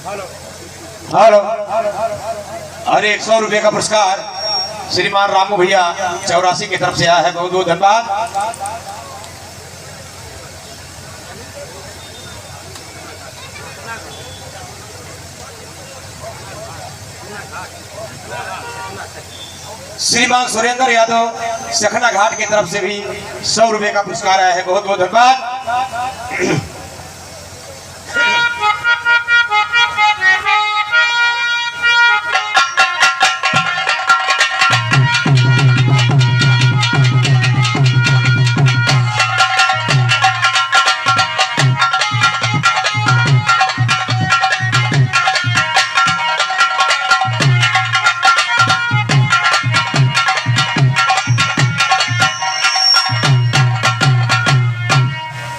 Hello. और 100 रुपये का पुरस्कार श्रीमान रामू भैया 84 की तरफ से आया है, बहुत बहुत धन्यवाद। श्रीमान सुरेंद्र यादव सखना घाट की तरफ से भी 100 रुपये का पुरस्कार आया है, बहुत बहुत धन्यवाद।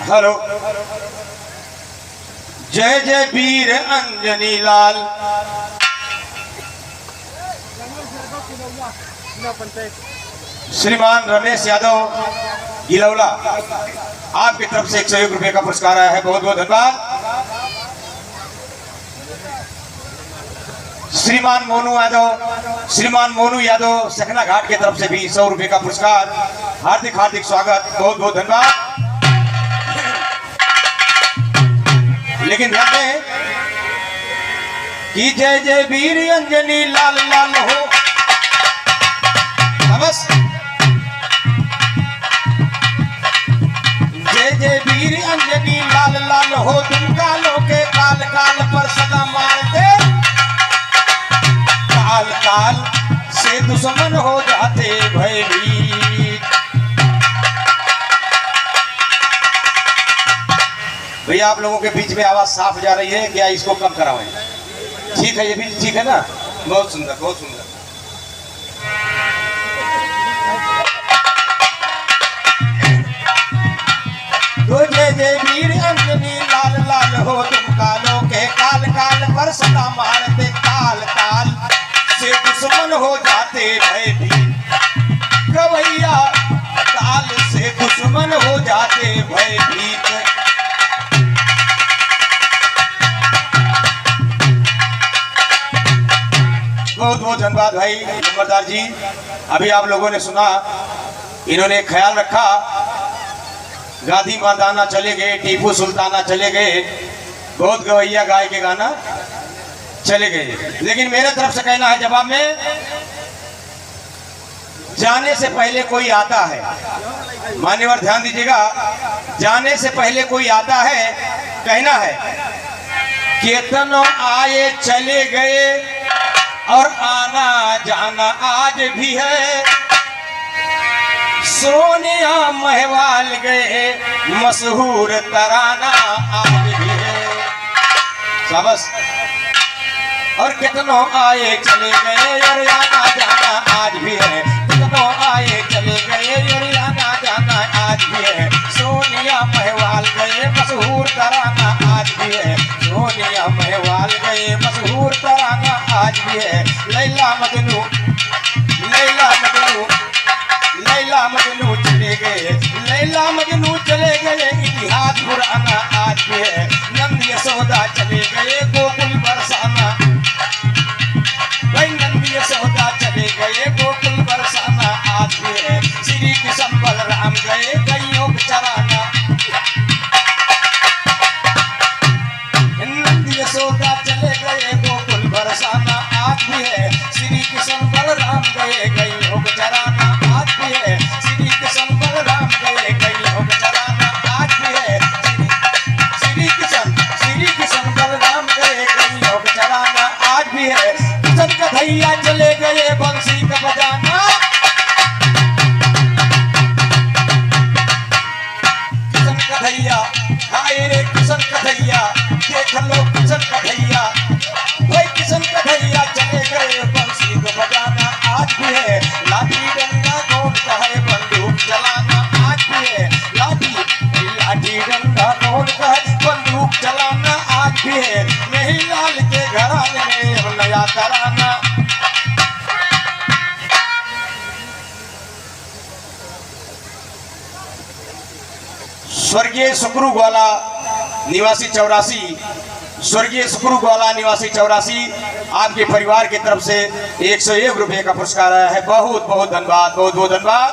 हेलो। जय जय वीर अंजनी लाल। श्रीमान रमेश यादव गिलौला आपकी तरफ से 101 रुपये का पुरस्कार आया है, बहुत बहुत धन्यवाद। श्रीमान मोनू यादव सखना घाट की तरफ से भी 100 रुपये का पुरस्कार, हार्दिक हार्दिक स्वागत, बहुत बहुत धन्यवाद। लेकिन ध्यान दें कि जय जय वीर अंजनी लाल लाल हो, बस जय जय वीर अंजनी लाल लाल हो, तुम कालों के काल काल पर सदा मारते, काल काल से दुश्मन हो जाते भयभीत। भैया आप लोगों के बीच में आवाज साफ जा रही है क्या? इसको कम कराएं। ठीक है, ये भी ठीक है ना? बहुत सुंदर, बहुत सुंदर। तो जय जय वीर अंजनी लाल लाल हो, तुम कालों के काल काल पर सदा मारते, काल काल से दुश्मन हो जाते भयभीत। गवैया काल से दुश्मन हो जाते भयभीत। बहुत बहुत धन्यवाद भाई नंबरदार जी। अभी आप लोगों ने सुना, इन्होंने ख्याल रखा, गांधी मर्दाना चले गए, टीपू सुल्ताना चले गए, बहुत गवैया गाय के गाना चले गए। लेकिन मेरे तरफ से कहना है जवाब में, जाने से पहले कोई आता है, मान्यवर ध्यान दीजिएगा, जाने से पहले कोई आता है, कहना है केतनों आए चले गए और आना जाना आज भी है, सोनिया महवाल गए मशहूर तराना आज भी है। शाबाश। और कितनों आए चले गए और आना जाना आज भी है, कितनों आए चले गए और आना जाना आज भी है, सोनिया महवाल गए मशहूर तराना आज भी है, सोनिया महवाल गए मशहूर तराना आज भी है। लैला मजनू, लैला मजनू, लैला मजनू चले गए, लैला मजनू चले गए, इतिहास पुराना आज भी है, नंद यशोदा चले गए गोकुल बरसाना, भाई नंद यशोदा चले गए गोकुल बरसाना आज भी है, श्री कृष्ण बलराम गए गैयों को चराना, नंद यशोदा चले गए गोकुल बरसाना आज भी है, श्री कृष्ण बलराम गए गैयों को चराना आज भी है, श्री कृष्ण बलराम गए गैयों को चराना आज भी है, श्री कृष्ण बलराम गए गैयों को चराना आज भी है, कृष्ण कन्हैया चले गए बंसी का बजाना, कृष्ण कन्हैया, हाय रे कृष्ण कन्हैया, देख लो कृष्ण कन्हैया, भाई कृष्ण कन्हैया चले गए बंसी को बजाना आज भी है, लाठी डंडा कौन का है बंदूक चलाना आज भी है, लाठी डंडा कौन का है बंदूक चलाना आज भी है, नहीं लाल के घराने में नया तराना। स्वर्गीय सुकरू ग्वाला निवासी 84 स्वर्गीय सुकुरु ग्वाला निवासी 84 आपके परिवार की तरफ से 101 रुपए का पुरस्कार आया है। बहुत बहुत धन्यवाद, बहुत बहुत धन्यवाद।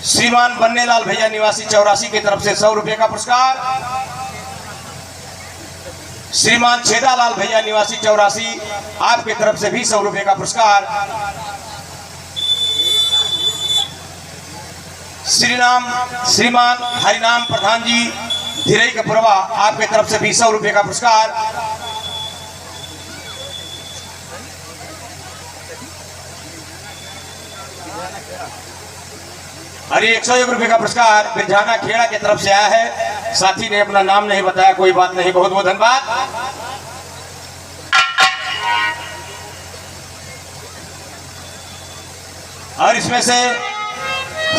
श्रीमान बन्नेलाल भैया निवासी 84 की तरफ से 100 रुपए का पुरस्कार। श्रीमान छेदालाल भैया निवासी 84 आपकी तरफ से भी 100 रुपए का पुरस्कार। श्रीमान हरिनाम प्रधान जी धीरई कपुरवा आपके तरफ से भी 100 रुपए का पुरस्कार। अरे 101 रुपए का पुरस्कार बिरझाना खेड़ा की तरफ से आया है। साथी ने अपना नाम नहीं बताया, कोई बात नहीं, बहुत बहुत धन्यवाद। और इसमें से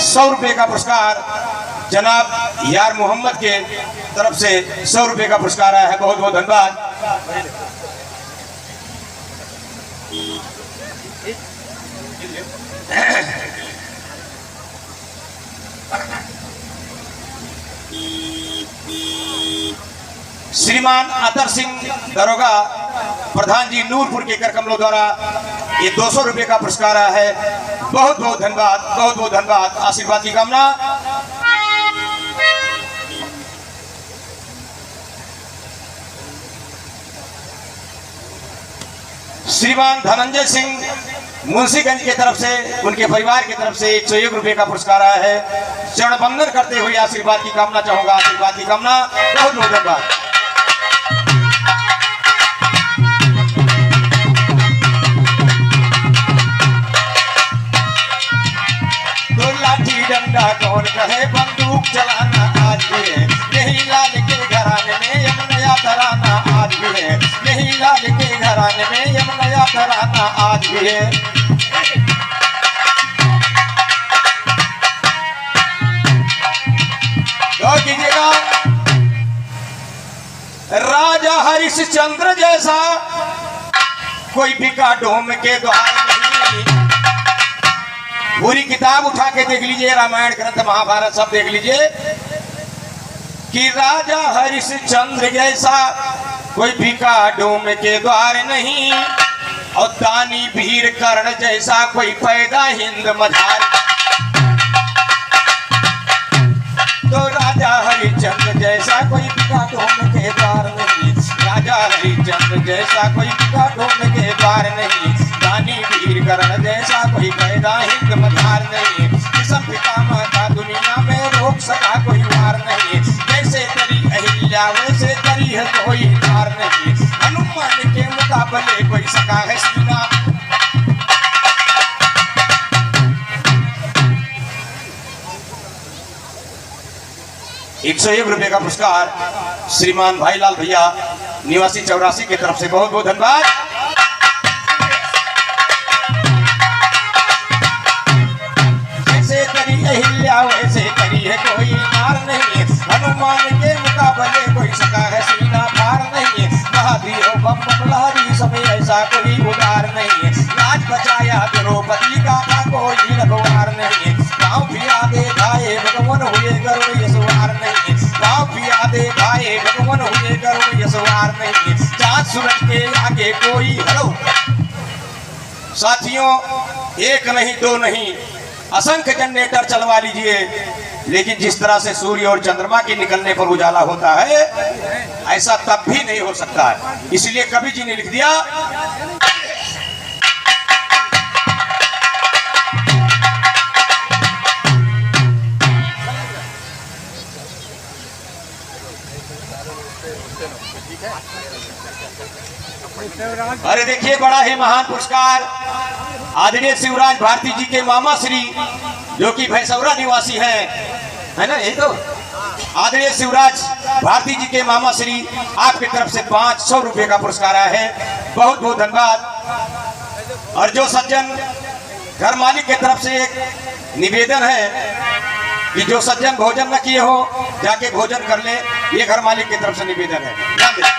100 रुपए का पुरस्कार जनाब यार मोहम्मद के तरफ से 100 रुपए का पुरस्कार आया है। बहुत बहुत धन्यवाद। श्रीमान अतर सिंह दरोगा प्रधान जी नूरपुर के करकमलों द्वारा ये 200 रुपए का पुरस्कार आया है। बहुत बहुत धन्यवाद, बहुत बहुत धन्यवाद। आशीर्वाद की कामना। श्रीमान धनंजय सिंह मुंशीगंज की तरफ से उनके परिवार की तरफ से 101 रुपए का पुरस्कार आया है। चरण वंदन करते हुए आशीर्वाद की कामना चाहूंगा, आशीर्वाद की कामना। बहुत बहुत धन्यवाद। डंडा कौन कहे बंदूक चलाना आज भी है, यही लाल के घराने में यमुना तराना आज भी है, यही लाल के घराने में यमुना तराना आज भी है। तो कीजिएगा राजा हरिश्चंद्र जैसा कोई बिका डोम के द्वार नहीं। पूरी किताब उठा के देख लीजिए, रामायण ग्रंथ महाभारत सब देख लीजिए कि राजा हरिश्चंद्र जैसा कोई बिका डोम के द्वार नहीं, और दानी वीर कर्ण जैसा कोई पैदा हिंद मझार। तो राजा हरिश्चंद्र जैसा कोई बिका डोम के द्वार नहीं, राजा हरिश्चंद्र जैसा कोई बिका डोम के द्वार नहीं, दानी वीर कर्ण जैसा कोई पैदा हिंद मझार नहीं। किसम पिता माता दुनिया में रोक सका कोई वार नहीं, जैसे तेरी अहिल्या वैसे तेरी है कोई हार नहीं। हनुमान के मुकाबले कोई सका है सीना। 101 रुपए का पुरस्कार श्रीमान भाईलाल भैया निवासी 84 की तरफ से बहुत बहुत धन्यवाद। वैसे करी है कोई नार नहीं, हनुमान के मुकाबले कोई सका है सीना पार नहीं। बहादी हो बम बमलारी समय ऐसा कोई उदार नहीं, राज बचाया द्रौपदी का था कोई रघुवार नहीं। गाँव भी आगे गाए भगवान हुए गरुड़ यशवार नहीं, गाँव भी आगे गाए भगवान हुए गरुड़ यशवार नहीं। चाँद सूरज के आगे कोई हलो। साथियों, एक नहीं दो नहीं असंख्य जनरेटर चलवा लीजिए, लेकिन जिस तरह से सूर्य और चंद्रमा के निकलने पर उजाला होता है ऐसा तब भी नहीं हो सकता है। इसलिए कवि जी ने लिख दिया अरे देखिए, बड़ा ही महान पुरस्कार आदरणीय शिवराज भारती जी के मामा श्री जो कि भैंसौरा निवासी हैं, है ना, यही तो आदरणीय शिवराज भारती जी के मामा श्री आपकी तरफ से 500 रुपए का पुरस्कार आया है। बहुत बहुत धन्यवाद। और जो सज्जन घर मालिक की तरफ से एक निवेदन है कि जो सज्जन भोजन न किए हो जाके भोजन कर ले, ये घर मालिक की तरफ से निवेदन है। ध्यान दें।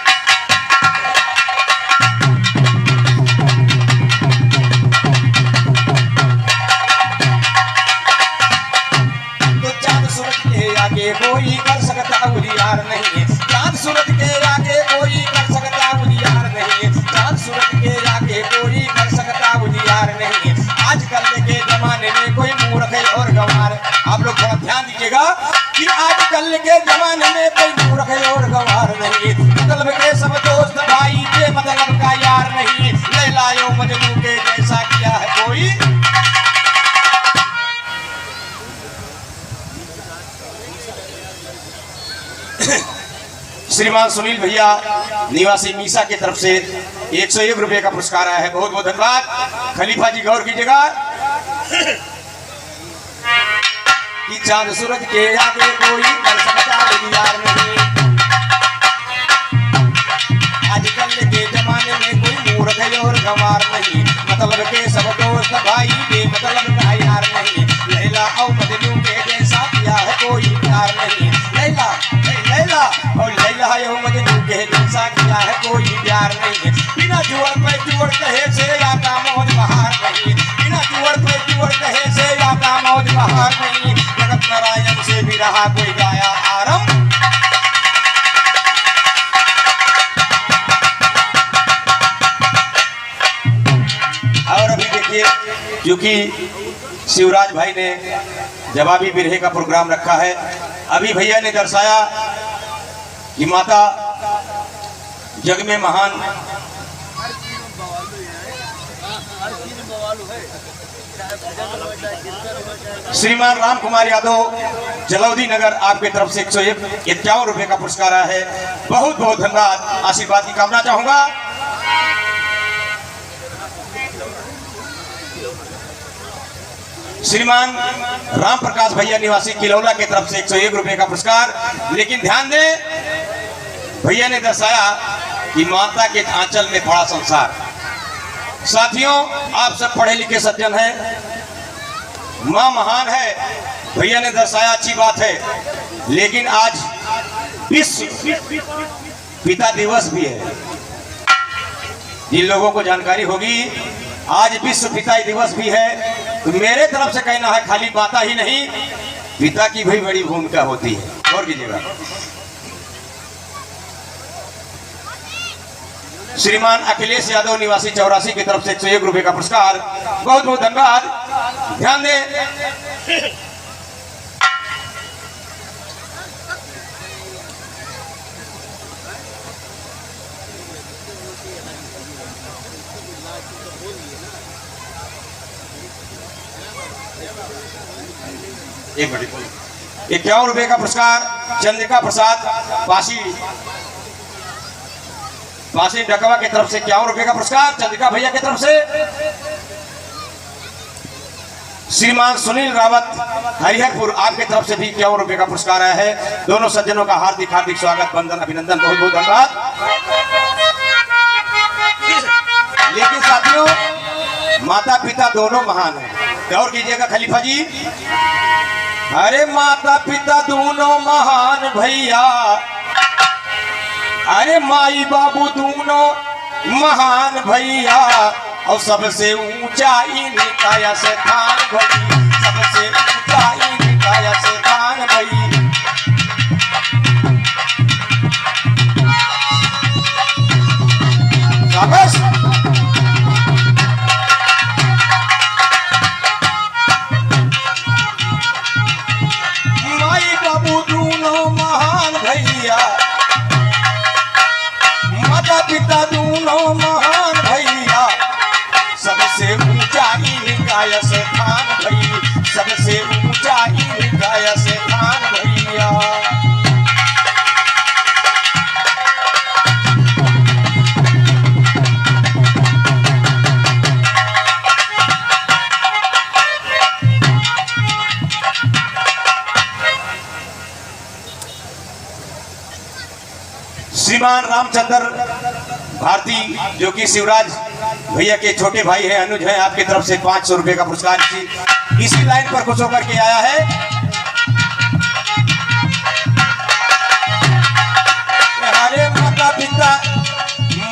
आगे कोई कर सकता उजियार नहीं, चांद सूरज के आगे कोई कर सकता उजियार नहीं, चांद सूरज के आगे कोई कर सकता उजियार नहीं। आजकल के जमाने में कोई मूर्ख है और गंवार, आप लोग थोड़ा ध्यान दीजिएगा कि आजकल के जमाने में कोई मूर्ख है और गंवार नहीं। मतलब के सब दोस्त भाई के मतलब का यार नहीं, लैला यो मजनू के जैसा किया है कोई। श्रीमान सुनील भैया निवासी मीसा की तरफ से 101 रुपए का पुरस्कार आया है, बहुत बहुत धन्यवाद। खलीफा जी गौर कीजिएगा कि चांद सूरज के आगे कोई कर सकता उजियार नहीं। आजकल के जमाने में कोई मूर्ख है और गंवार नहीं, मतलब के सब दोस्त भाई बेमतलब का यार नहीं। लैला और मजनू के जैसा किया है कोई प्यार नहीं, लैला लैला और लैला और मजनू के जैसा किया है कोई प्यार नहीं। बिना जुड़ पे जुड़ कहे से आता मौज बहार नहीं, बिना जुड़ पे जुड़ कहे से आता मौज बहार नहीं। जगत नारायण से भी रहा कोई गाया आरम। और अभी देखिए, क्योंकि शिवराज भाई ने जवाबी बिरहे का प्रोग्राम रखा है, अभी भैया ने दर्शाया कि माता जग में महान। श्रीमान राम कुमार यादव जलौदी नगर आपके तरफ से 151 रुपए का पुरस्कार आया है, बहुत बहुत धन्यवाद। आशीर्वाद की कामना चाहूंगा। श्रीमान राम प्रकाश भैया निवासी किलौला की तरफ से 101 रुपए का पुरस्कार। लेकिन ध्यान दें, भैया ने दर्शाया कि माता के आंचल में बड़ा संसार। साथियों, आप सब पढ़े लिखे सज्जन हैं, माँ महान है, भैया ने दर्शाया, अच्छी बात है। लेकिन आज विश्व पिता दिवस भी है। जिन लोगों को जानकारी होगी आज विश्व पिता दिवस भी है, तो मेरे तरफ से कहना है खाली माता ही नहीं, पिता की भी बड़ी भूमिका होती है। और कीजिएगा। श्रीमान अखिलेश यादव निवासी 84 की तरफ से 101 रुपए का पुरस्कार, बहुत बहुत धन्यवाद। ध्यान दें, एक मिनट, 51 रुपए का पुरस्कार चंद्रिका प्रसाद पासी डकवा की तरफ से 51 रुपए का पुरस्कार चंद्रिका भैया की तरफ से। श्रीमान सुनील रावत हरिहरपुर आपके तरफ से भी 51 रुपए का पुरस्कार आया है। दोनों सज्जनों का हार्दिक हार्दिक स्वागत, वंदन, अभिनंदन, बहुत बहुत धन्यवाद। लेकिन साथियों, माता पिता दोनों महान हैं। गौर कीजिएगा खलीफा जी, अरे माता पिता दोनों महान भैया, अरे माई बाबू दोनों महान भैया, और सबसे ऊंचा इनका स्थान भई, सबसे ऊंचा इनका स्थान भई। शाबाश। माई बाबू दोनों महान भैया, माता पिता दोनों महान भैया, सबसे ऊंचा इनका स्थान भई, सबसे ऊंचा इनका स्थान भैया। श्रीमान रामचंद्र भारती जो कि शिवराज भैया के छोटे भाई हैं, अनुज हैं, आपकी तरफ से 500 रुपए का पुरस्कार इसी लाइन पर खुश होकर के आया है। हमारे माता पिता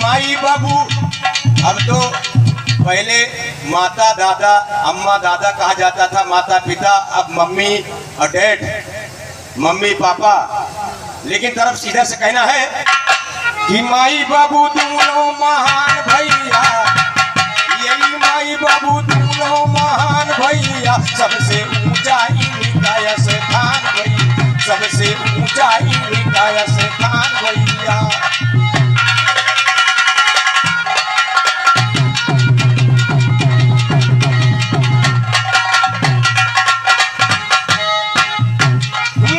माई बाबू, अब तो पहले माता दादा अम्मा दादा कहा जाता था, माता पिता अब मम्मी और डैड, मम्मी पापा, लेकिन तरफ सीधा से कहना है कि माई बाबू दोनों महान भैया, यही माई बाबू दोनों महान भैया, सबसे ऊंचा इनका स्थान भैया, सबसे ऊंचा इनका स्थान भैया।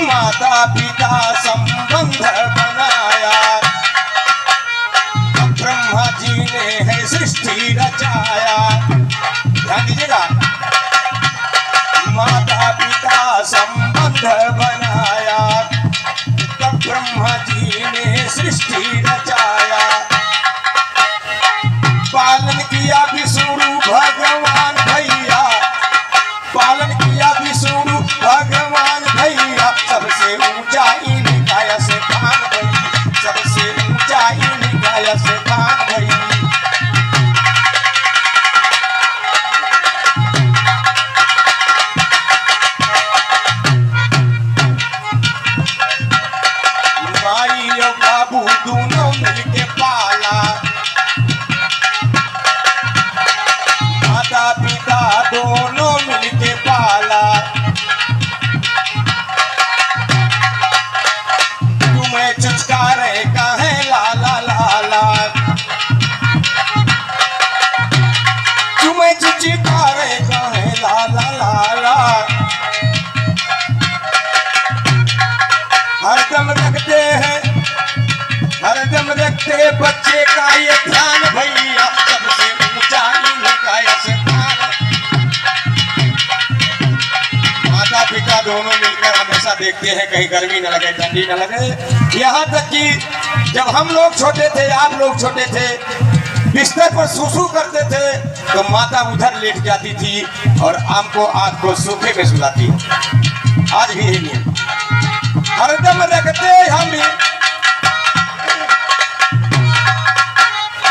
माता पिता संबंध बनाया, ब्रह्मा जी ने है सृष्टि रचाया। ध्यान दीजिएगा, माता पिता संबंध बनाया, तब ब्रह्मा जी ने सृष्टि रचाया। पालन किया विष्णु भगवान भैया, पालन किया विष्णु भगवान भैया, सबसे ऊंचा इनका स्थान भैया, सबसे ऊंचा इनका स्थान भैया। माई और बाबू दोनों मिलके पाला, माता पिता दोनों मिलके पाला। तुम्हें चुचकारे कहे लाला लाला, तुम्हें चुचकारे कहे लाला लाला। हरदम रखते हैं, हरदम रखते बच्चे का ये ध्यान भैया, सबसे ऊंचा इनका स्थान। माता पिता दोनों मिलकर हमेशा देखते हैं कहीं गर्मी न लगे, ठंडी न लगे। यहाँ तक कि जब हम लोग छोटे थे, आप लोग छोटे थे, बिस्तर पर सुसु करते थे तो माता उधर लेट जाती थी और हमको आपको सोफे में सुलाती। आज भी यही है, हरदम रखते हमें,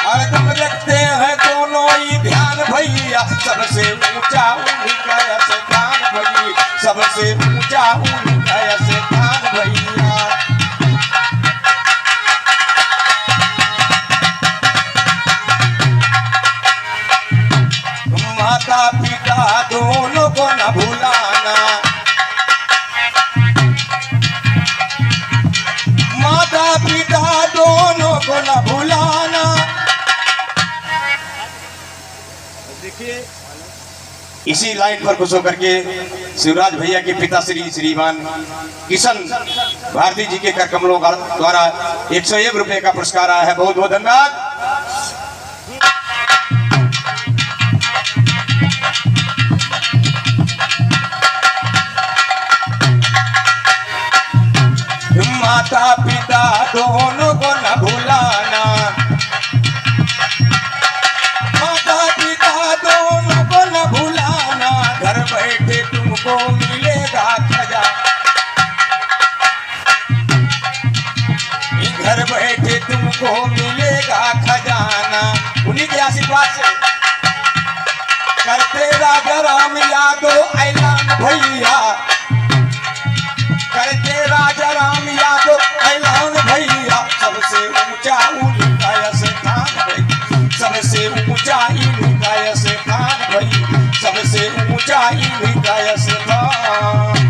हरदम रखते हैं दोनों ही ध्यान भैया, सबसे ऊंचा उनका स्थान भैया, सबसे ऊंचा उनका स्थान भैया। माता पिता दोनों को न भुलाना, माता पिता दोनों को न भुलाना। देखिए इसी लाइन पर खुश होकर के शिवराज भैया के पिता श्रीमान किशन भारती जी के कर कमलों द्वारा 101 रुपए का पुरस्कार आया है। बहुत बहुत धन्यवाद। माता पिता दोनों को न भुलाना, माता पिता दोनों को न भुलाना, घर बैठे तुमको मिलेगा खजाना, घर बैठे तुमको मिलेगा खजाना। उन्हीं के आशीर्वाद से करते राजा राम यादव ऐलान भैया, करते राजा राम यादव ऐलान भैया, सबसे ऊंचा उनका स्थान भैया, सबसे ऊंचा इनका स्थान भैया, सबसे ऊंचा इनका स्थान।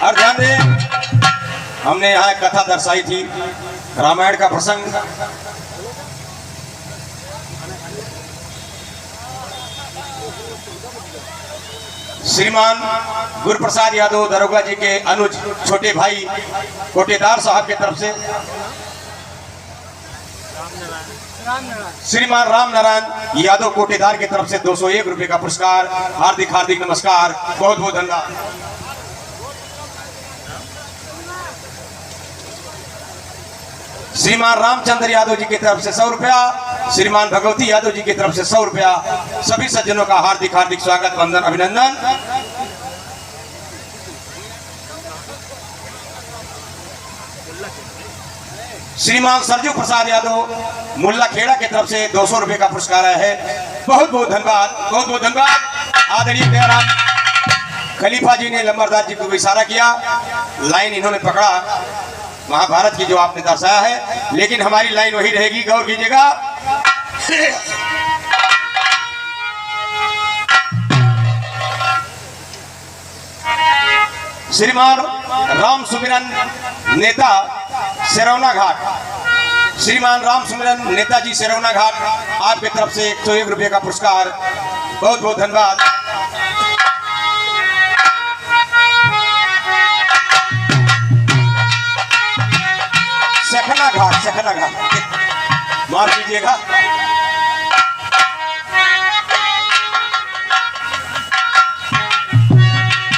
और ध्यान दें, हमने यहाँ एक कथा दर्शाई थी, रामायण का प्रसंग। श्रीमान गुरुप्रसाद यादव दरोगा जी के अनुज छोटे भाई कोटेदार साहब की तरफ से श्रीमान राम नारायण यादव कोटेदार की तरफ से 201 रुपए का पुरस्कार। हार्दिक हार्दिक नमस्कार, बहुत बहुत धन्यवाद। श्रीमान रामचंद्र यादव जी की तरफ से 100 रुपया, श्रीमान भगवती यादव जी की तरफ से 100 रुपया। सभी सज्जनों का हार्दिक हार्दिक स्वागत, वंदन, अभिनंदन। श्रीमान सरजू प्रसाद यादव मुल्ला खेड़ा की तरफ से 200 रुपए का पुरस्कार आया है। बहुत बहुत धन्यवाद, बहुत बहुत धन्यवाद। आदरणीय दयाराम खलीफा जी ने लंबरदार जी को इशारा किया, लाइन इन्होंने पकड़ा महाभारत की जो आपने दर्शाया है, लेकिन हमारी लाइन वही रहेगी, गौर कीजिएगा। श्रीमान राम सुमिरन नेता सिरौना घाट, श्रीमान राम सुमिरन नेताजी सिरौना घाट, आपकी तरफ से 101 रुपये का पुरस्कार, बहुत बहुत धन्यवाद। सखना घाट, सखना घाट माफ कीजिएगा।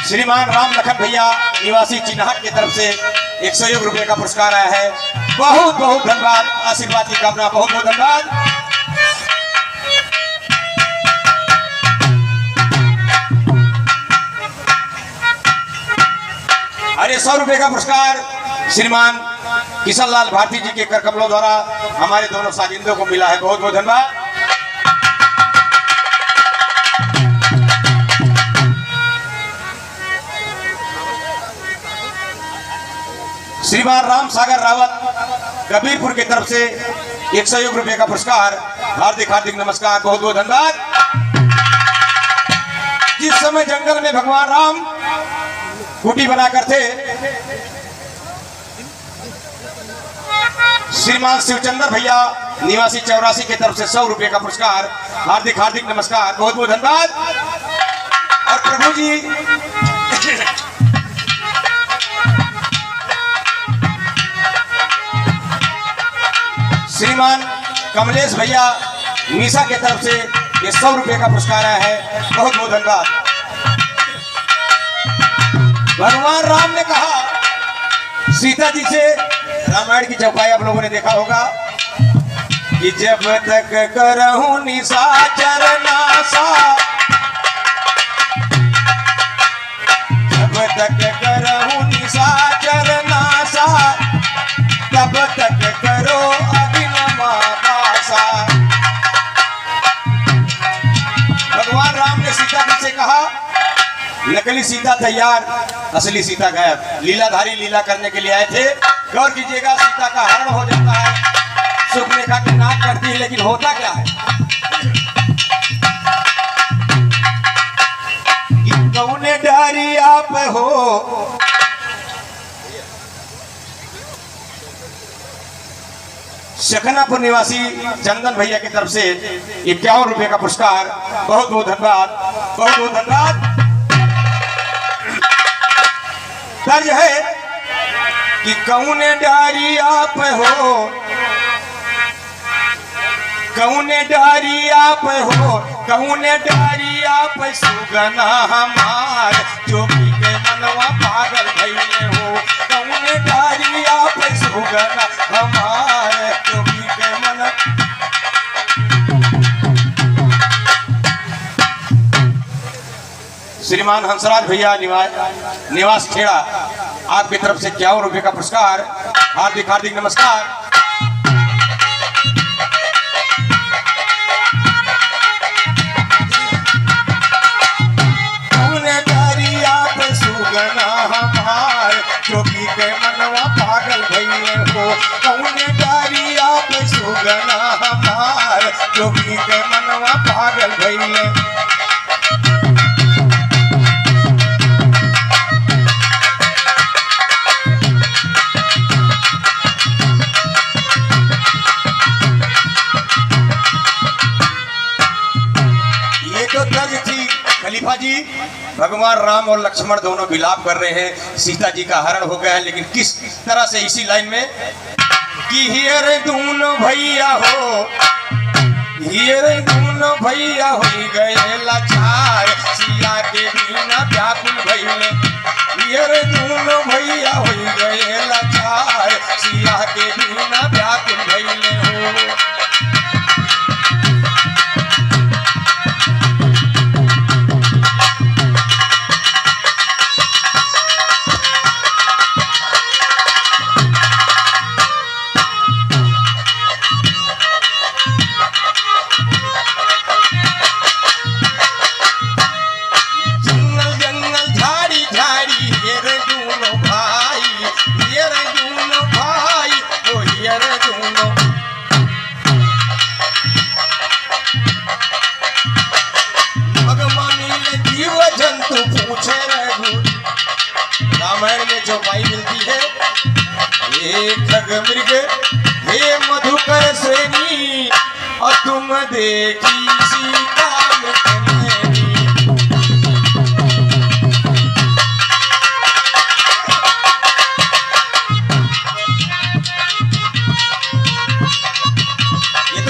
श्रीमान राम लखन भैया निवासी चिन्हाट की तरफ से 101 रुपये का पुरस्कार आया है। बहुत बहुत धन्यवाद, आशीर्वाद की कामना, बहुत बहुत धन्यवाद। अरे 100 रुपये का पुरस्कार श्रीमान किशन लाल भारती जी के कर कमलों द्वारा हमारे दोनों साजिंदों को मिला है। बहुत बहुत धन्यवाद। श्रीमान राम सागर रावत कबीरपुर की तरफ से 101 रुपये का पुरस्कार, हार्दिक हार्दिक नमस्कार, बहुत बहुत धन्यवाद। जिस समय जंगल में भगवान राम कुटी बनाकर थे, श्रीमान शिवचंद्र भैया निवासी 84 की तरफ से 100 रुपये का पुरस्कार, हार्दिक हार्दिक नमस्कार, बहुत बहुत धन्यवाद। और प्रभु जी श्रीमान कमलेश भैया निशा की तरफ से ये 100 रुपये का पुरस्कार आया है। बहुत बहुत धन्यवाद। भगवान राम ने कहा सीता जी से, रामायण की चौपाई आप लोगों ने देखा होगा कि जब तक करहूं निशाचर नासा, जब तक करहूं निशाचर नासा, तब तक करो अभिनमा बासा। भगवान राम ने सीता जी से कहा, नकली सीता तैयार, असली सीता गायब। लीलाधारी लीला करने के लिए आए थे। गौर कीजिएगा, सीता का हरण हो जाता है, सुखरेखा की नाक करती है, लेकिन होता क्या है कि कौने डारी आप हो, शखनापुर निवासी चंदन भैया की तरफ से 51 रुपये का पुरस्कार, बहुत बहुत धन्यवाद, बहुत बहुत धन्यवाद। दर्ज है कि कौने डारी आप हो, कौने डारी आप हो, कौने डारी आप सुगना हमार, जोगी के मनवा पागल भइले हो, कौने डारी आप सुगना हमार, जोगी के मन। श्रीमान हंसराज भैया निवास खेड़ा, आपकी तरफ से 51 रुपये का पुरस्कार, हार्दिक हार्दिक नमस्कार। कौने डारी आप सुगना हमार, जोगी के मनवा पागल भइले हो, कौने डारी आप सुगना हमार, जोगी के मनवा पागल भइले। खलीफा जी, भगवान राम और लक्ष्मण दोनों विलाप कर रहे हैं, सीता जी का हरण हो गया है, लेकिन किस तरह से, इसी लाइन में कि हियर दोनों भैया हो, हियर दोनों भैया हो गए लाचार, सिया के बिना व्याकुल भइले, हियर दोनों भैया हो गए लाचार, सिया के बिना व्याकुल भइले हो। के हे मधुकर श्रेणी और तुम देखी सीता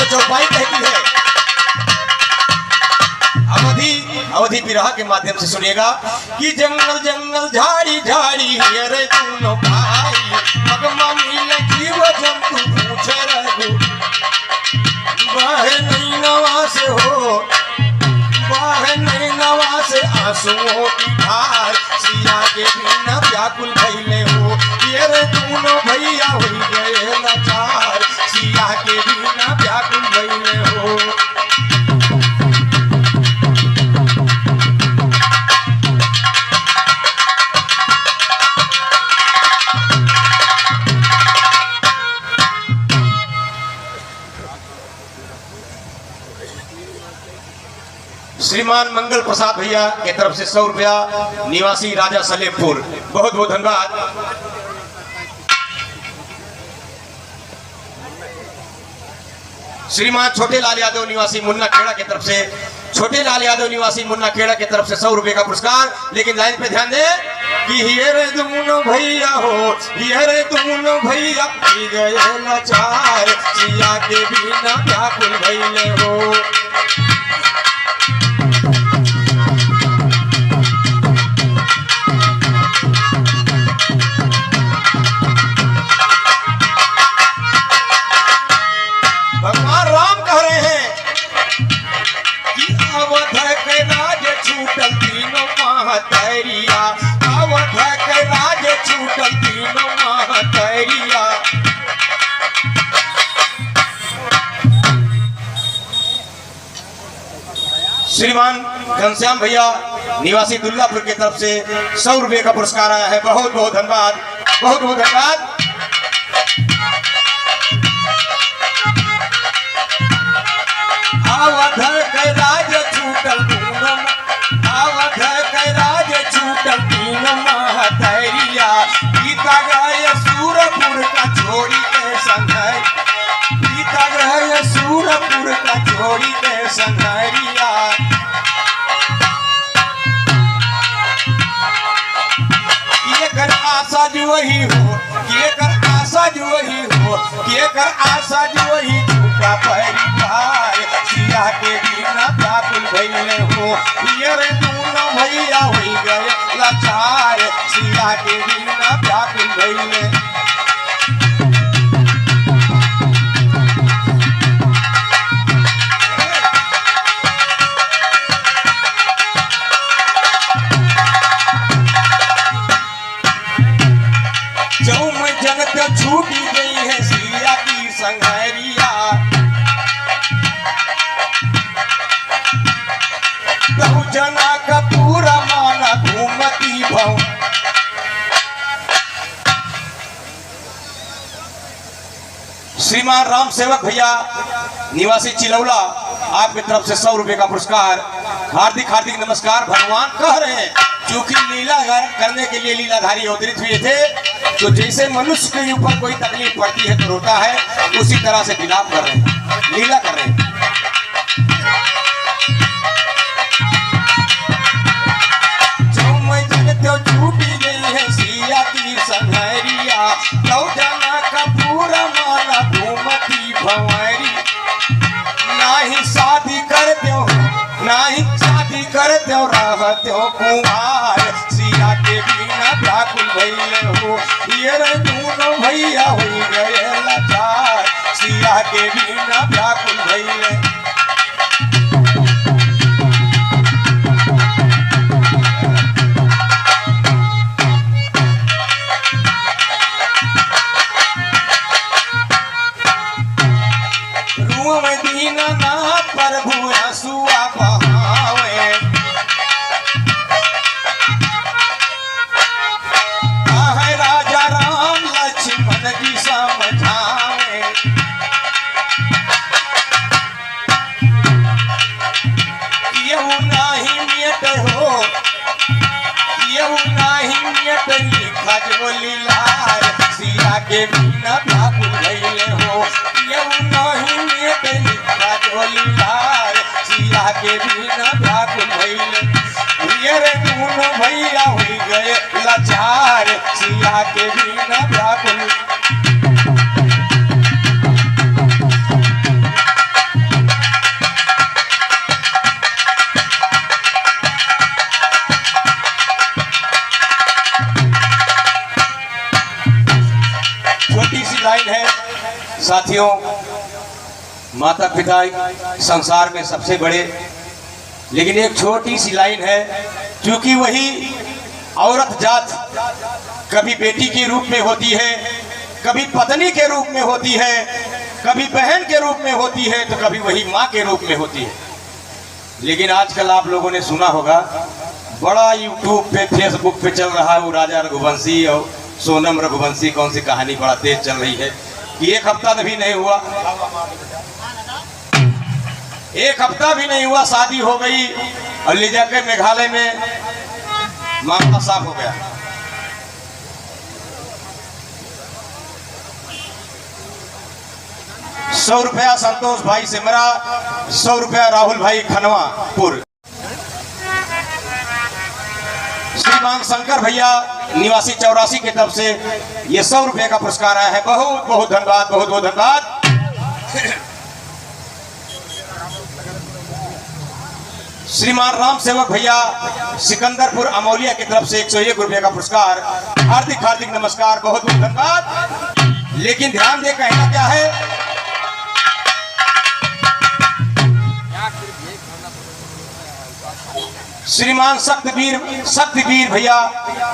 चौपाई कहती है। अवधि विरह के माध्यम से सुनिएगा कि जंगल जंगल झाड़ी झाड़ी रे दोनों भाई मगमा मिल जीव जंतु पूछ रघु बाहर नहीं नवा से हो बाहर नहीं नवा से आंसुओं की धार सिया के बिना व्याकुल भइले हो ये रे दोनों भैया हो गए लाचार सिया के बिना व्याकुल भइले हो। श्रीमान मंगल प्रसाद भैया के तरफ से 100 रुपया, निवासी राजा सलेमपुर, बहुत बहुत धन्यवाद। श्रीमान छोटे लाल यादव निवासी मुन्ना खेड़ा की तरफ से छोटे लाल यादव निवासी मुन्ना खेड़ा की तरफ से 100 रुपए का पुरस्कार। लेकिन लाइन पे ध्यान दे कि हियर दोनों भैया हो हियर दोनों भैया गए लाचार सिया के बिना व्याकुल भइले हो। भगवान राम कह रहे हैं कि अवध के राज छूटल तीनों महतरिया अवध के राज छूटल तीनों महतरिया। श्रीमान घनश्याम भैया निवासी दुल्लापुर की तरफ से 100 रुपए का पुरस्कार आया है, बहुत बहुत धन्यवाद, बहुत बहुत धन्यवाद। अवध के राज छूटल तीनों अवध के राज छूटल तीनों महतरिया गीता गए सूरपुर का छोड़ी के संघर गीता गए सूरपुर का छोड़ी के संघरिया। ये कर आशा जो वही हो ये कर आशा जो वही हो ये कर आशा जो वही झूठा परिवार सिया के बिना व्याकुल भइले हो ये रे दोनों भैया होई गए लाचार सिया के बिना व्याकुल भइले। जौम जनत छूटी गई है सिया की संघरिया बहुजना का पूरा माना घूमती भव। श्रीमान राम सेवक भैया निवासी चिलौला आपकी तरफ से 100 रुपए का पुरस्कार। हार्दिक हार्दिक नमस्कार। भगवान कह रहे हैं चूंकि लीला करने के लिए लीलाधारी अवतरित हुए थे तो जैसे मनुष्य के ऊपर कोई तकलीफ पड़ती है तो रोता है उसी तरह से विलाप कर रहे हैं लीला कर रहे हैं। छूटी गई है सिया की संघरिया लौटना का पूरा माना घूमती भंवरी नाही शादी करते हो नाही शादी करते हो रहते हो कुमार सिया के बिना व्याकुल भइले हो ये रे दोनों भैया हो गए लाचार सिया के बिना व्याकुल भइले। दीनानाथ प्रभु आंसुआ बहावे आहे राजा राम लक्ष्मण जी समझावे केहू नाही मियत हो केहू नाही मियत लिखा जो लीलार सिया के बिना व्याकुल भइले हो ये नहीं में तेरी डोली लार सिया के बिना व्याकुल भइले ये रे दोनों भैया हुई गए लाचार सिया के बिना व्याकुल। छोटी सी लाइन है साथियों, माता पिता संसार में सबसे बड़े, लेकिन एक छोटी सी लाइन है, क्योंकि वही औरत जात कभी बेटी के रूप में होती है, कभी पत्नी के रूप में होती है, कभी बहन के रूप में होती है, तो कभी वही माँ के रूप में होती है। लेकिन आजकल आप लोगों ने सुना होगा बड़ा यूट्यूब पे फेसबुक पे चल रहा है वो राजा रघुवंशी और सोनम रघुवंशी कौन सी कहानी बड़ा तेज चल रही है कि एक हफ्ता भी नहीं हुआ, एक हफ्ता भी नहीं हुआ शादी हो गई और ले जाकर मेघालय में मामला साफ हो गया। ₹100 संतोष भाई सिमरा, ₹100 राहुल भाई खनवापुर। श्रीमान शंकर भैया निवासी 84 की तरफ से ये ₹100 का पुरस्कार आया है। बहुत बहुत धन्यवाद, बहुत बहुत धन्यवाद। श्रीमान राम सेवक भैया सिकंदरपुर अमौलिया की तरफ से ₹101 का पुरस्कार। हार्दिक हार्दिक नमस्कार, बहुत बहुत धन्यवाद। लेकिन ध्यान दे, कहना क्या है, श्रीमान शक्तिवीर भैया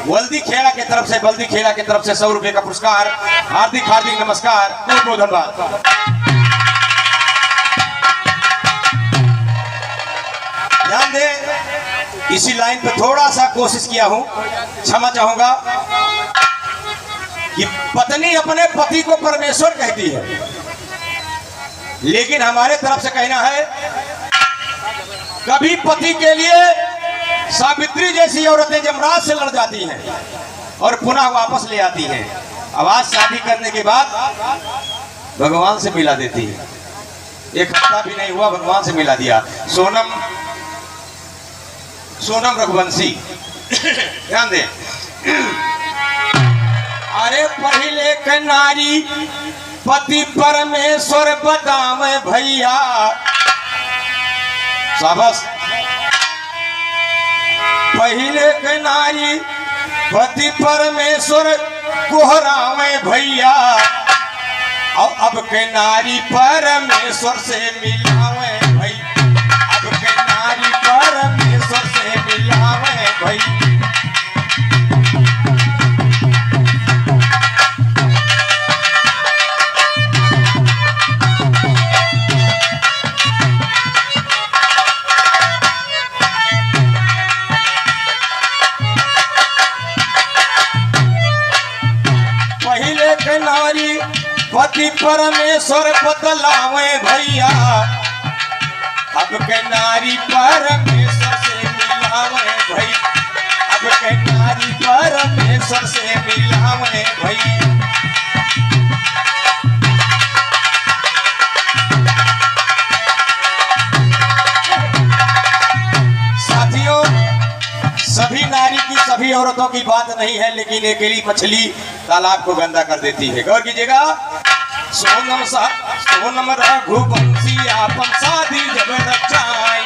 बल्दी खेड़ा की तरफ से ₹100 का पुरस्कार। हार्दिक हार्दिक नमस्कार, बहुत बहुत धन्यवाद। ध्यान दे, इसी लाइन पे थोड़ा सा कोशिश किया हूं, क्षमा चाहूंगा कि पत्नी अपने पति को परमेश्वर कहती है, लेकिन हमारे तरफ से कहना है कभी पति के लिए सावित्री जैसी औरतें जमराज से लड़ जाती हैं और पुनः वापस ले आती हैं। अब आज शादी करने के बाद भगवान से मिला देती है। एक हफ्ता भी नहीं हुआ भगवान से मिला दिया। सोनम रघुवंशी ध्यान दे। अरे पहले के नारी पति परमेश्वर बतावे भैया, शाबाश। पहले के नारी पति परमेश्वर कोहरावे भैया, और अब के नारी परमेश्वर से मिलावे भाई, अब के नारी परमेश्वर से मिलावे भाई। नारी पति परमेश्वर बतलावे भैया, अब के नारी परमेश्वर से मिलावे भाई, अब के नारी परमेश्वर से मिलावे भाई। साथियों, सभी नारी की सभी औरतों की बात नहीं है, लेकिन अकेली मछली तालाब को गंदा कर देती है। गौर कीजिएगा, सोनम रघुवंशी आपन शादी जब रचाई,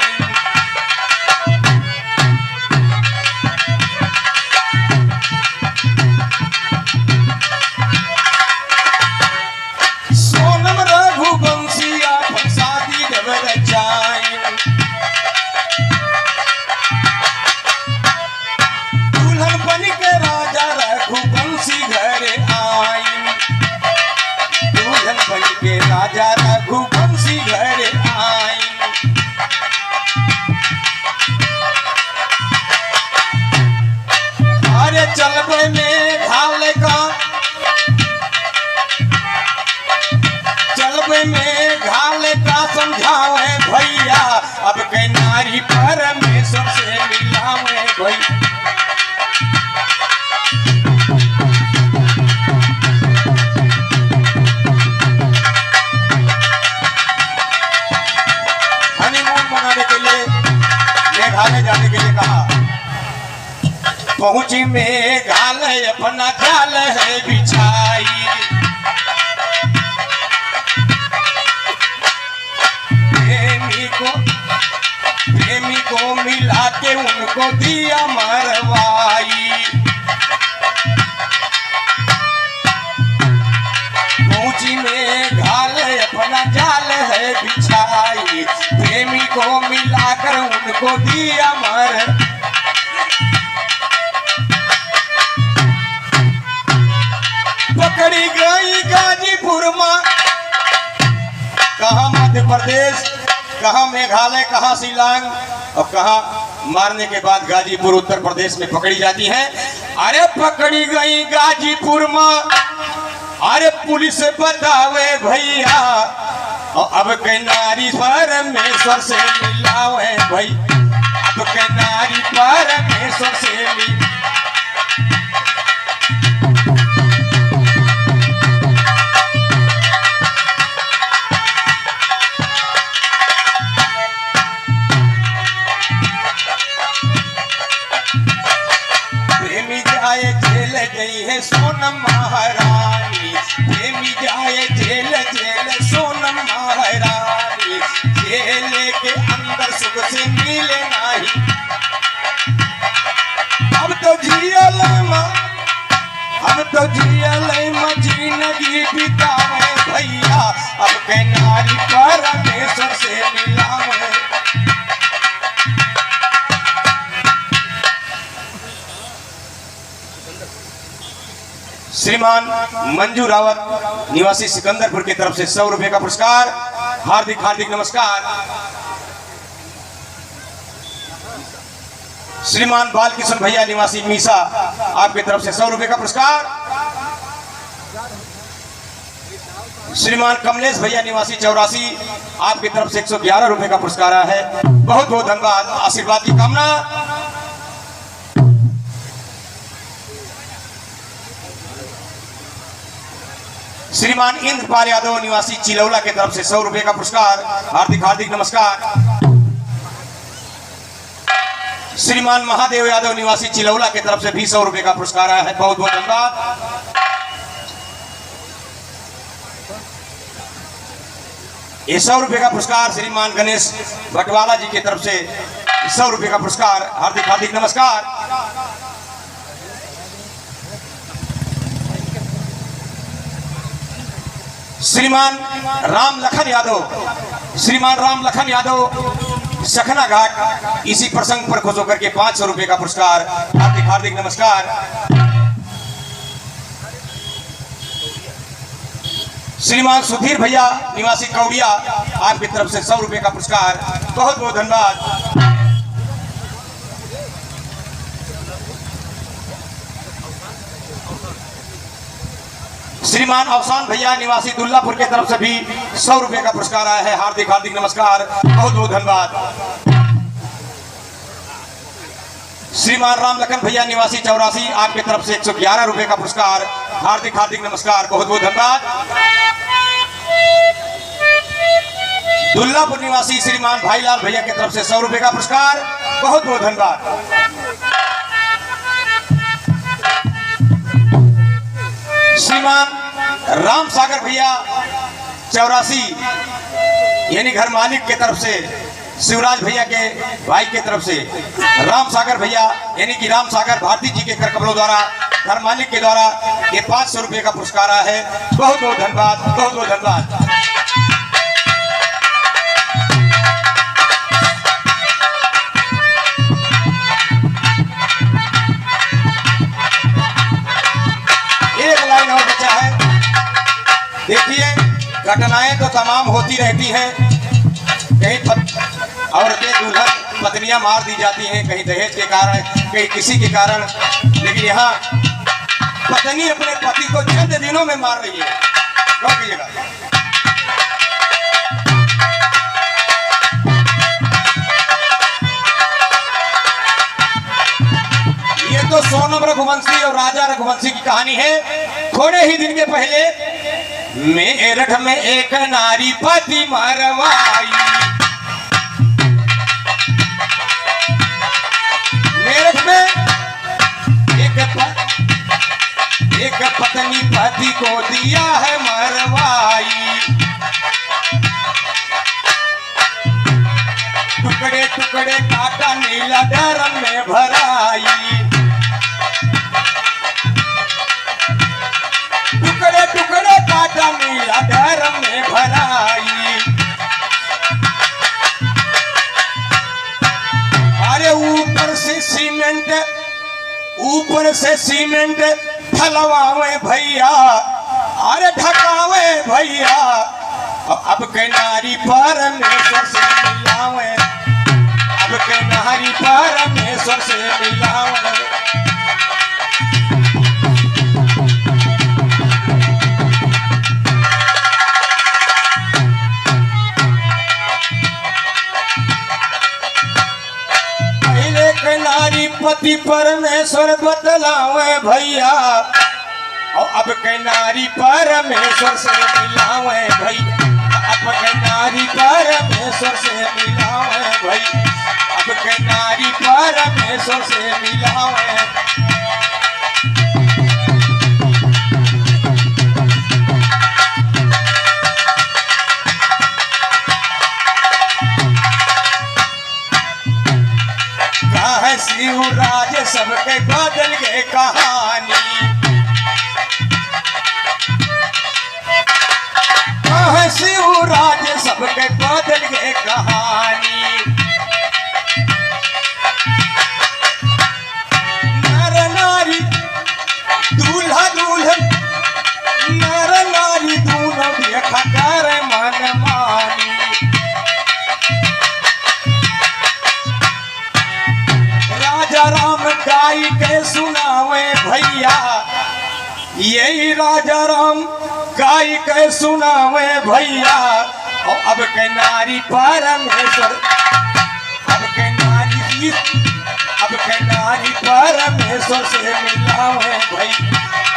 सोनम रघुवंशी आपन शादी जब रचाई, दुल्हन बन के राजा रघुवंशी घर आई, दुल्हन बन के राजा रघुवंशी घर आई। पहुंची में घाल अपना जाल है बिछाई। प्रेमी को मिला के उनको दिया मरवाई। पहुंची में घाल अपना जाल है बिछाई। प्रेमी को मिलाकर उनको दिया मर। पकड़ी गई गाजीपुर में, कहाँ मध्य प्रदेश, कहाँ मेघालय, कहाँ शिलांग और कहाँ मारने के बाद गाजीपुर उत्तर प्रदेश में पकड़ी जाती है। अरे पकड़ी गई गाजीपुर में, अरे पुलिस बतावे भैया, और अब के नारी परमेश्वर से मिलावे भाई, अब के नारी परमेश्वर से मिला। जेल गई है सोनम महारानी, प्रेमी जाए जेल जेल सोनम महारानी। जेल के अंदर सुख से मिले नहीं, अब तो जियल जिंदगी बितावे भैया, अब के नारी परमेश्वर से मिलावे। श्रीमान मंजू रावत निवासी सिकंदरपुर की तरफ से 100 रुपए का पुरस्कार। हार्दिक हार्दिक नमस्कार। श्रीमान बालकिशन भैया निवासी मीसा, आपकी तरफ से 100 रुपए का पुरस्कार। श्रीमान कमलेश भैया निवासी 84, आपकी तरफ से 111 रुपए का पुरस्कार आया है। बहुत बहुत धन्यवाद, आशीर्वाद की कामना। श्रीमान इंद्रपाल यादव निवासी चिलौला की तरफ से 100 रुपए का पुरस्कार। हार्दिक हार्दिक नमस्कार। श्रीमान महादेव यादव निवासी चिलौला की तरफ से भी 100 रुपए का पुरस्कार आया है। बहुत बहुत धन्यवाद। ये 100 रुपए का पुरस्कार श्रीमान गणेश भटवाला जी की तरफ से 100 रुपए का पुरस्कार। हार्दिक हार्दिक नमस्कार। श्रीमान राम लखन यादव सखना घाट, इसी प्रसंग पर खुश होकर के 500 रुपए का पुरस्कार। हार्दिक हार्दिक नमस्कार। श्रीमान सुधीर भैया निवासी कौड़िया, आपकी तरफ से 100 रुपए का पुरस्कार। बहुत बहुत धन्यवाद। श्रीमान अवसान भैया निवासी दुल्लापुर की तरफ से भी 100 रुपए का पुरस्कार आया है। हार्दिक हार्दिक नमस्कार, बहुत बहुत धन्यवाद। श्रीमान राम लखन भैया निवासी 84, आपकी तरफ से 111 रुपए का पुरस्कार। हार्दिक हार्दिक नमस्कार, बहुत बहुत धन्यवाद। दुल्लापुर निवासी श्रीमान भाईलाल भैया की तरफ से 100 रुपए का पुरस्कार। बहुत बहुत धन्यवाद। श्रीमान राम सागर भैया 84, यानी घर मालिक के तरफ से शिवराज भैया के भाई के तरफ से राम सागर भैया यानी कि राम सागर भारती जी के कर कमलों द्वारा घर मालिक के द्वारा ये 500 रुपए का पुरस्कार आया है। बहुत बहुत धन्यवाद, बहुत बहुत धन्यवाद। देखिए घटनाएं तो तमाम होती रहती हैं, कहीं औरतें दुल्हन पत्नियां मार दी जाती हैं, कहीं दहेज के कारण, कहीं किसी के कारण, लेकिन यहाँ पत्नी अपने पति को चंद दिनों में मार रही है। क्यों कीजिएगा? ये तो सोनम रघुवंशी और राजा रघुवंशी की कहानी है। थोड़े ही दिन के पहले मेरठ में एक नारी पति मरवाई। मेरठ में हाथी को दिया है मरवाई, टुकड़े टुकड़े काटा नीला ड्रम में भराई, टुकड़े टुकड़े काटा नीला ड्रम में भराई। अरे ऊपर से सीमेंट ढलवावे भैया, अरे ढकावे भैया, अब के नारी परमेश्वर से मिलावे, अब के नारी परमेश्वर से मिलावे। नारी पति परमेश्वर बतलावे भैया, और अब के नारी परमेश्वर से मिलावे भैया, अब के नारी परमेश्वर से मिलावे भैया, अब के नारी परमेश्वर से मिलावे। शिवराज सबके बदल गए कहानी, शिवराज सबके बदल गए कहानी। नर नारी दूल्हा दुल्हन, नर नारी दोनों देखा कर मन मानी। राजा राम गाई के सुनावे भैया, यही राजा राम गाई के सुनावे भैया, और अब के नारी परमेश्वर, अब के नारी परमेश्वर से मिलावे भैया,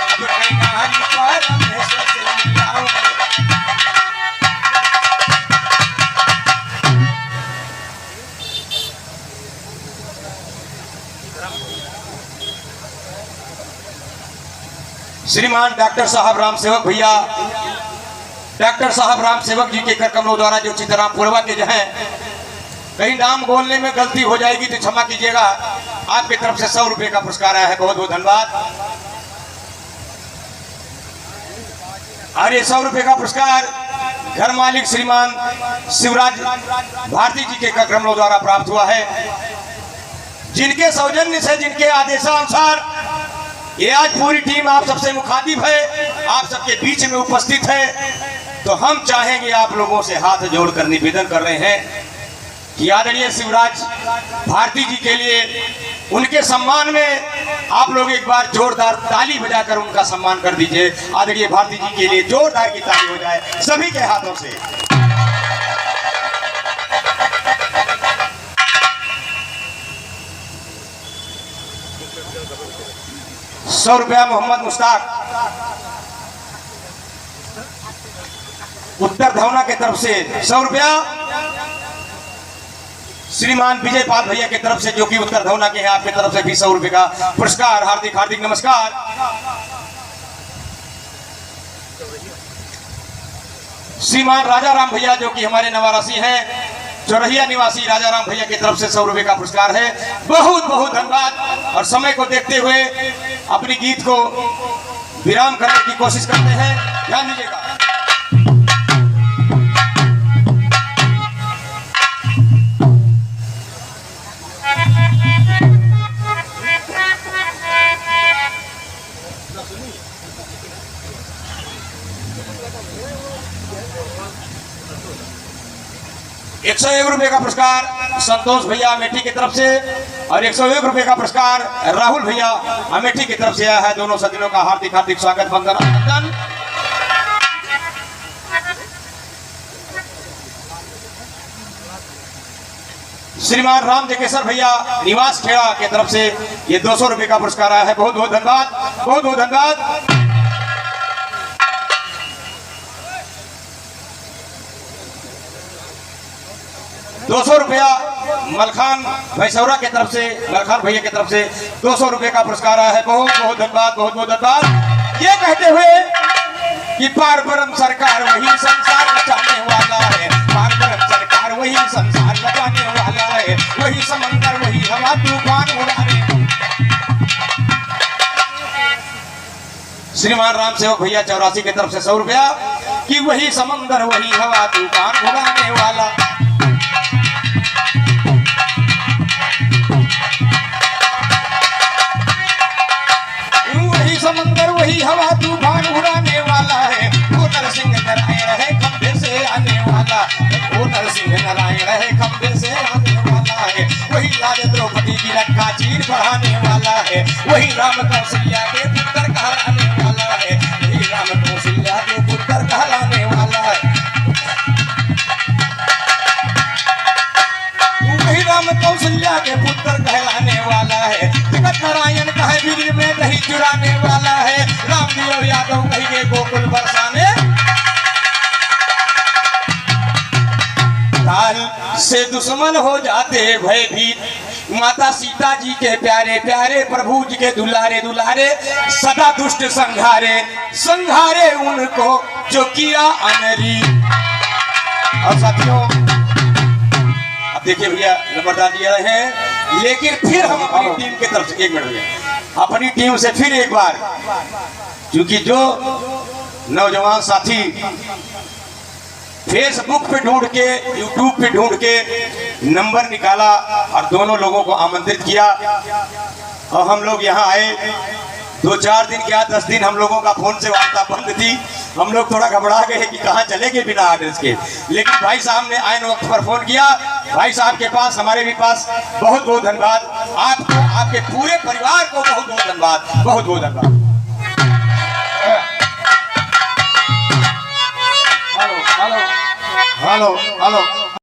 अब के नारी परमेश्वर से मिलावे। श्रीमान डॉक्टर साहब राम सेवक भैया, डॉक्टर साहब राम सेवक जी के कर कमलों द्वारा जो चित्राम पुरवा के जो है, कहीं नाम बोलने में गलती हो जाएगी तो क्षमा कीजिएगा। आपकी तरफ से 100 रुपए का पुरस्कार आया है, बहुत बहुत धन्यवाद। और ये 100 रुपए का पुरस्कार घर मालिक श्रीमान शिवराज भारती जी के कर कमलों द्वारा प्राप्त हुआ है, जिनके सौजन्य से, जिनके आदेशानुसार ये आज पूरी टीम आप सबसे मुखातिब है, आप सबके बीच में उपस्थित है। तो हम चाहेंगे, आप लोगों से हाथ जोड़कर निवेदन कर रहे हैं कि आदरणीय शिवराज भारती जी के लिए, उनके सम्मान में आप लोग एक बार जोरदार ताली बजाकर उनका सम्मान कर दीजिए। आदरणीय भारती जी के लिए जोरदार की ताली हो जाए सभी के हाथों से। 100 रुपया मोहम्मद मुश्ताक उत्तर धौना के तरफ से, 100 रुपया श्रीमान विजय पाल भैया की तरफ से, जो कि उत्तर धौना के हैं, आपकी तरफ से भी 100 रुपए का पुरस्कार। हार्दिक हार्दिक नमस्कार। श्रीमान राजा राम भैया, जो कि हमारे नवारासी हैं, चौरहिया निवासी राजा राम भैया की तरफ से 100 रुपए का पुरस्कार है। बहुत बहुत धन्यवाद। और समय को देखते हुए अपनी गीत को विराम करने की कोशिश करते हैं, ध्यान दीजिएगा। ₹101 का पुरस्कार संतोष भैया अमेठी की तरफ से, और 101 रुपए का पुरस्कार राहुल भैया अमेठी की तरफ से आया है। दोनों सज्जनों का हार्दिक हार्दिक स्वागत, वंदन, अभिनंदन। श्रीमान राम जगेश्वर भैया निवास खेड़ा की तरफ से ये 200 रुपए का पुरस्कार आया है। बहुत बहुत धन्यवाद, बहुत बहुत धन्यवाद। ₹200 मलखान भैसौरा की तरफ से, मलखान भैया की तरफ से 200 रुपए का पुरस्कार आया है। बहुत बहुत धन्यवाद, बहुत बहुत धन्यवाद। ये कहते हुए कि पार ब्रह्म सरकार वही संसार बचाने वाला है, पार ब्रह्म सरकार वही संसार बचाने वाला है, वही समंदर वही हवा तूफान उड़ाने। श्रीमान राम सेवक भैया 84 की तरफ से 100 रुपया कि वही समंदर वही हवा तूफान उड़ाने वाला। वही समंदर वही हवा तूफान उड़ाने वाला है, वो नरसिंह नारायण है खंबे से आने वाला, वो नरसिंह नारायण है खंबे से आने वाला है, वही राजा द्रौपदी की रक्षा चीर बढ़ाने वाला है, वही राम कौशल्या के पुत्र कहलाने वाला है, वही राम कौशल्या के पुत्र कहलाने वाला है, वही राम कौशल्या के पुत्र कहलाने वाला है। जगत नारायण कहे वीर में दही चुराने वाला है, राम दियो यादव कहिए गोकुल बरसाने। काल से दुश्मन हो जाते भयभीत, माता सीता जी के प्यारे प्यारे, प्रभु जी के दुलारे दुलारे, सदा दुष्ट संघारे संघारे उनको जो किया अनरी। और साथियों अब देखिए भैया नंबरदार जी आए हैं, लेकिन फिर हम अपनी टीम की तरफ से 1 मिनट भैया अपनी टीम से फिर एक बार, क्योंकि जो नौजवान साथी फेसबुक पे ढूंढ के यूट्यूब पे ढूंढ के नंबर निकाला और दोनों लोगों को आमंत्रित किया और हम लोग यहाँ आए, 2-4 दिन क्या 10 दिन हम लोगों का फोन से वार्ता बंद थी। हम लोग थोड़ा घबरा गए कि कहाँ चले गए बिना एड्रेस के, लेकिन भाई साहब ने आयन वक्त पर फोन किया। भाई साहब के पास हमारे भी पास बहुत बहुत धन्यवाद आपको, आपके पूरे परिवार को बहुत बहुत धन्यवाद, बहुत बहुत धन्यवाद। Hello hello hello hello